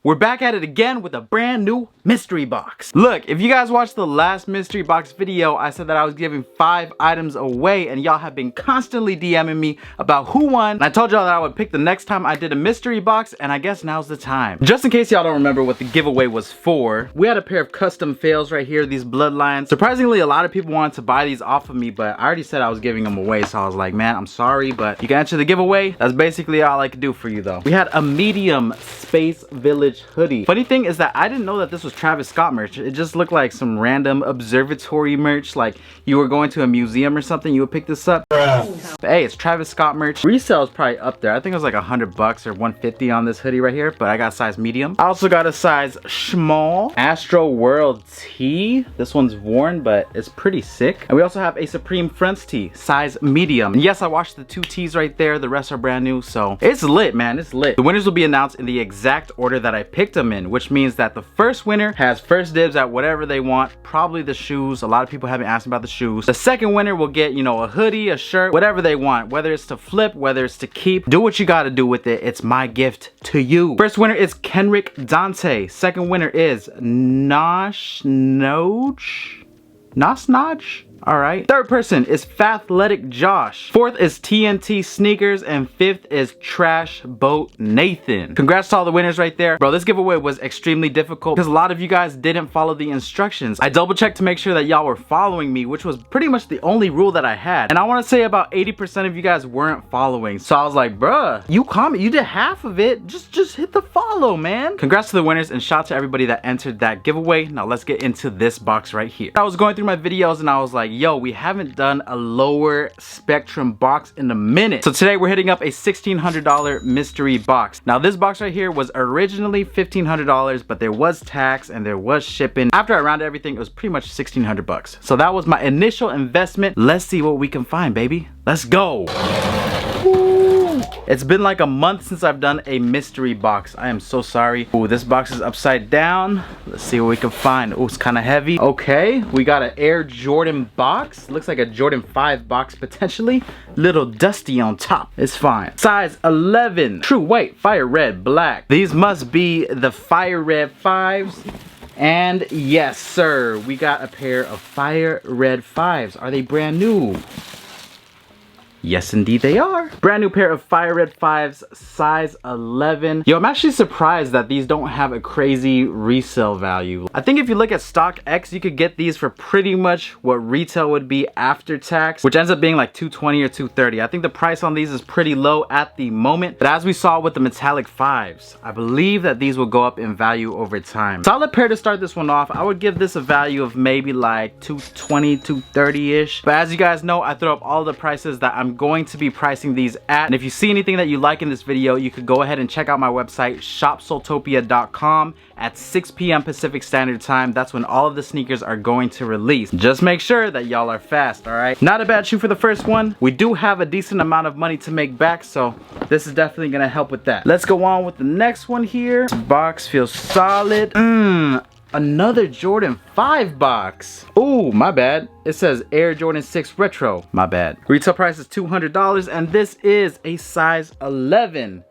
We're back at it again with a brand new mystery box. Look, if you guys watched the last mystery box video, I said that I was giving 5 items away, and y'all have been constantly DMing me about who won. And I told y'all that I would pick the next time I did a mystery box, and I guess now's the time. Just in case y'all don't remember what the giveaway was for, we had a pair of custom fails right here, these bloodlines. Surprisingly, a lot of people wanted to buy these off of me, but I already said I was giving them away, so I was like, man, I'm sorry, but you can enter the giveaway. That's basically all I could do for you though. We had a medium Space Village hoodie. Funny thing is that I didn't know that this was Travis Scott merch. It just looked like some random observatory merch, like you were going to a museum or something, you would pick this up. Hey, it's Travis Scott merch. Resale is probably up there. I think it was like $100 or $150 on this hoodie right here, but I got a size medium. I also got a size small Astro World tee. This one's worn, but it's pretty sick. And we also have a Supreme Fronts tee, size medium. And yes, I washed the 2 tees right there. The rest are brand new, so it's lit, man. It's lit. The winners will be announced in the exact order that I picked them in, which means that the first winner has first dibs at whatever they want, probably the shoes. A lot of people have been asking about the shoes. The second winner will get, you know, a hoodie, a shirt, whatever they want, whether it's to flip, whether it's to keep. Do what you gotta do with it. It's my gift to you. First winner is Kenrick Dante. Second winner is Nosh Notch. All right. Third person is Fathletic Josh. Fourth is TNT Sneakers, and fifth is Trash Boat Nathan. Congrats to all the winners right there. Bro, this giveaway was extremely difficult because a lot of you guys didn't follow the instructions. I double checked to make sure that y'all were following me, which was pretty much the only rule that I had. And I want to say about 80% of you guys weren't following. So I was like, bruh, you did half of it. Just hit the follow, man. Congrats to the winners and shout out to everybody that entered that giveaway. Now let's get into this box right here. I was going through my videos and I was like, yo, we haven't done a lower spectrum box in a minute. So today we're hitting up a $1,600 mystery box. Now this box right here was originally $1,500, but there was tax and there was shipping. After I rounded everything, it was pretty much $1,600. So that was my initial investment. Let's see what we can find, baby. Let's go. It's been like a month since I've done a mystery box. I am so sorry. Ooh, this box is upside down. Let's see what we can find. Ooh, it's kind of heavy. Okay, we got an Air Jordan box. Looks like a Jordan 5 box potentially. Little dusty on top. It's fine. Size 11. True white, fire red, black. These must be the fire red 5s. And yes, sir, we got a pair of fire red 5s. Are they brand new? Yes, indeed they are. Brand new pair of fire red 5s, size 11. Yo, I'm actually surprised that these don't have a crazy resale value. I think if you look at StockX, you could get these for pretty much what retail would be after tax, which ends up being like $220 or $230. I think the price on these is pretty low at the moment, but as we saw with the metallic 5s, I believe that these will go up in value over time. Solid pair to start this one off. I would give this a value of maybe like $220, $230-ish. But as you guys know, I throw up all the prices that I'm going to be pricing these at. And if you see anything that you like in this video, you could go ahead and check out my website, shopsoltopia.com, at 6 p.m. Pacific Standard Time. That's when all of the sneakers are going to release. Just make sure that y'all are fast, all right? Not a bad shoe for the first one. We do have a decent amount of money to make back, so this is definitely gonna help with that. Let's go on with the next one here. This box feels solid. Another Jordan 5 box. Ooh, my bad. It says Air Jordan 6 Retro. My bad. Retail price is $200, and this is a size 11.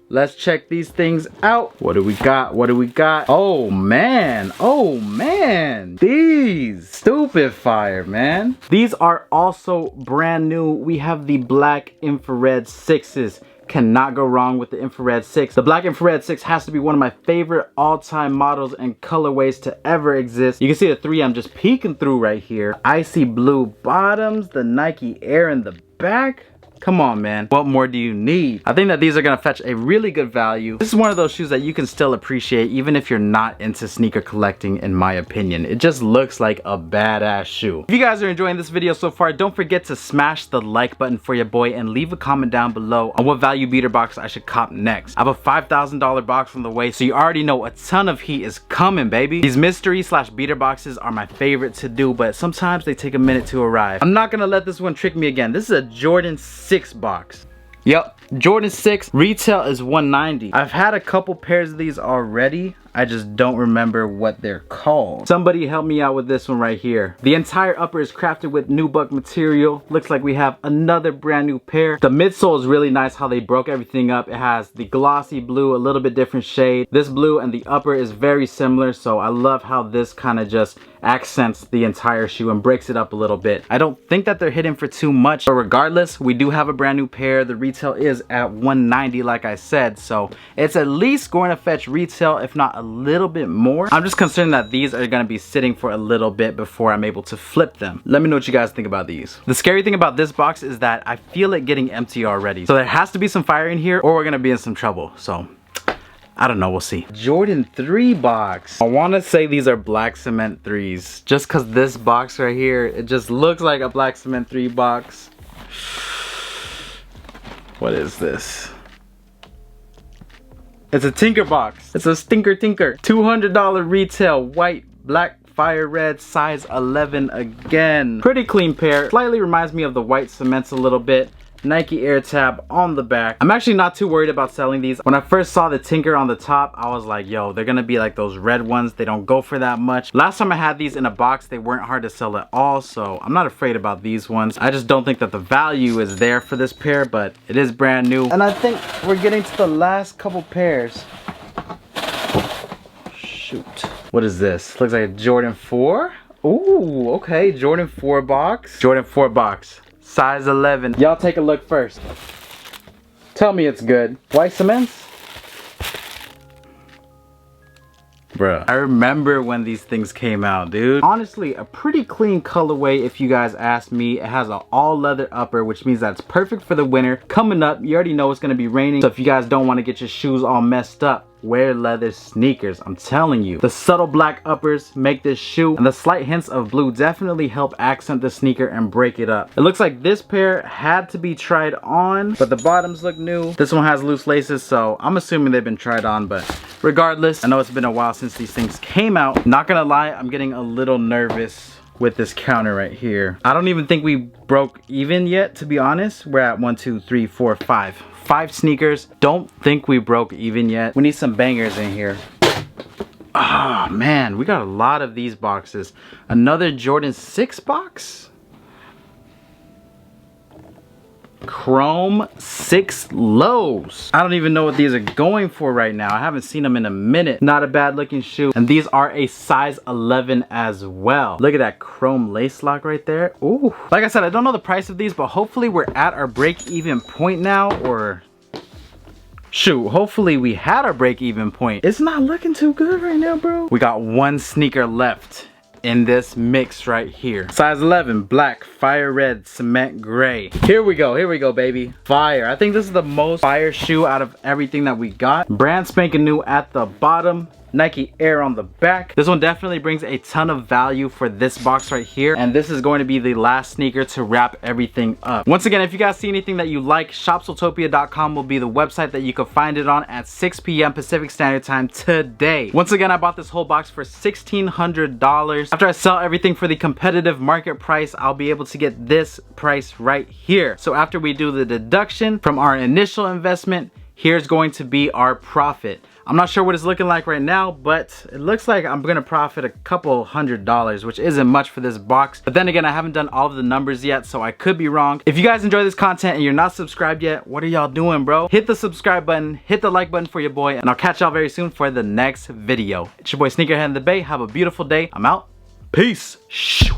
Let's check these things out. What do we got? What do we got? Oh man. Oh man. These stupid fire, man. These are also brand new. We have the black infrared 6s. Cannot go wrong with the infrared 6. The black infrared 6 has to be one of my favorite all-time models and colorways to ever exist. You can see the 3M just peeking through right here. Icy blue bottoms, the Nike Air in the back. Come on, man. What more do you need? I think that these are gonna fetch a really good value. This is one of those shoes that you can still appreciate even if you're not into sneaker collecting, in my opinion. It just looks like a badass shoe. If you guys are enjoying this video so far, don't forget to smash the like button for your boy and leave a comment down below on what value beater box I should cop next. I have a $5,000 box on the way, so you already know a ton of heat is coming, baby. These mystery slash beater boxes are my favorite to do, but sometimes they take a minute to arrive. I'm not gonna let this one trick me again. This is a Jordan 6 box. Yep, Jordan 6 retail is $190. I've had a couple pairs of these already. I just don't remember what they're called. Somebody help me out with this one right here. The entire upper is crafted with nubuck material. Looks like we have another brand new pair. The midsole is really nice how they broke everything up. It has the glossy blue, a little bit different shade. This blue and the upper is very similar, so I love how this kind of just accents the entire shoe and breaks it up a little bit. I don't think that they're hitting for too much, but regardless, we do have a brand new pair. The retail is at $190 like I said, so it's at least going to fetch retail, if not a little bit more. I'm just concerned that these are going to be sitting for a little bit before I'm able to flip them. Let me know what you guys think about these. The scary thing about this box is that I feel it getting empty already, so there has to be some fire in here or we're going to be in some trouble. So I don't know, we'll see. Jordan 3 box. I want to say these are black cement 3s. Just because this box right here, it just looks like a black cement 3 box. What is this? It's a Tinker box. It's a Tinker. $200 retail, white, black, fire red, size 11 again. Pretty clean pair. Slightly reminds me of the white cements a little bit. Nike Air tab on the back. I'm actually not too worried about selling these. When I first saw the Tinker on the top, I was like, yo, they're gonna be like those red ones. They don't go for that much. Last time I had these in a box, they weren't hard to sell at all, so I'm not afraid about these ones. I just don't think that the value is there for this pair, but it is brand new. And I think we're getting to the last couple pairs. Shoot. What is this? Looks like a Jordan 4. Ooh, okay, Jordan 4 box. Jordan 4 box. Size 11. Y'all take a look first. Tell me it's good. White cements? Bruh. I remember when these things came out, dude. Honestly, a pretty clean colorway if you guys ask me. It has an all leather upper, which means that's perfect for the winter. Coming up, you already know it's gonna be raining. So if you guys don't want to get your shoes all messed up, wear leather sneakers. I'm telling you. The subtle black uppers make this shoe, and the slight hints of blue definitely help accent the sneaker and break it up. It looks like this pair had to be tried on, but the bottoms look new. This one has loose laces, so I'm assuming they've been tried on, but regardless, I know it's been a while since these things came out. Not gonna lie, I'm getting a little nervous with this counter right here. I don't even think we broke even yet, to be honest. We're at 1, 2, 3, 4, 5. 5 sneakers. Don't think we broke even yet. We need some bangers in here. Oh man, we got a lot of these boxes. Another Jordan 6 box. Chrome 6 lows. I don't even know what these are going for right now. I haven't seen them in a minute. Not a bad looking shoe. And these are a size 11 as well. Look at that chrome lace lock right there. Ooh. Like I said, I don't know the price of these, but hopefully we're at our break-even point now, or shoot, hopefully we had our break-even point. It's not looking too good right now, bro. We got one sneaker left in this mix right here. Size 11, black, fire red, cement gray. Here we go, baby. Fire. I think this is the most fire shoe out of everything that we got. Brand spanking new at the bottom. Nike Air on the back. This one definitely brings a ton of value for this box right here, and this is going to be the last sneaker to wrap everything up. Once again, if you guys see anything that you like, shopsultopia.com will be the website that you can find it on at 6 p.m. Pacific Standard Time today. Once again, I bought this whole box for $1,600. After I sell everything for the competitive market price, I'll be able to get this price right here. So after we do the deduction from our initial investment, here's going to be our profit. I'm not sure what it's looking like right now, but it looks like I'm gonna profit a couple $100, which isn't much for this box. But then again, I haven't done all of the numbers yet, so I could be wrong. If you guys enjoy this content and you're not subscribed yet, what are y'all doing, bro? Hit the subscribe button, hit the like button for your boy, and I'll catch y'all very soon for the next video. It's your boy Sneakerhead in the Bay. Have a beautiful day. I'm out. Peace. Shoo.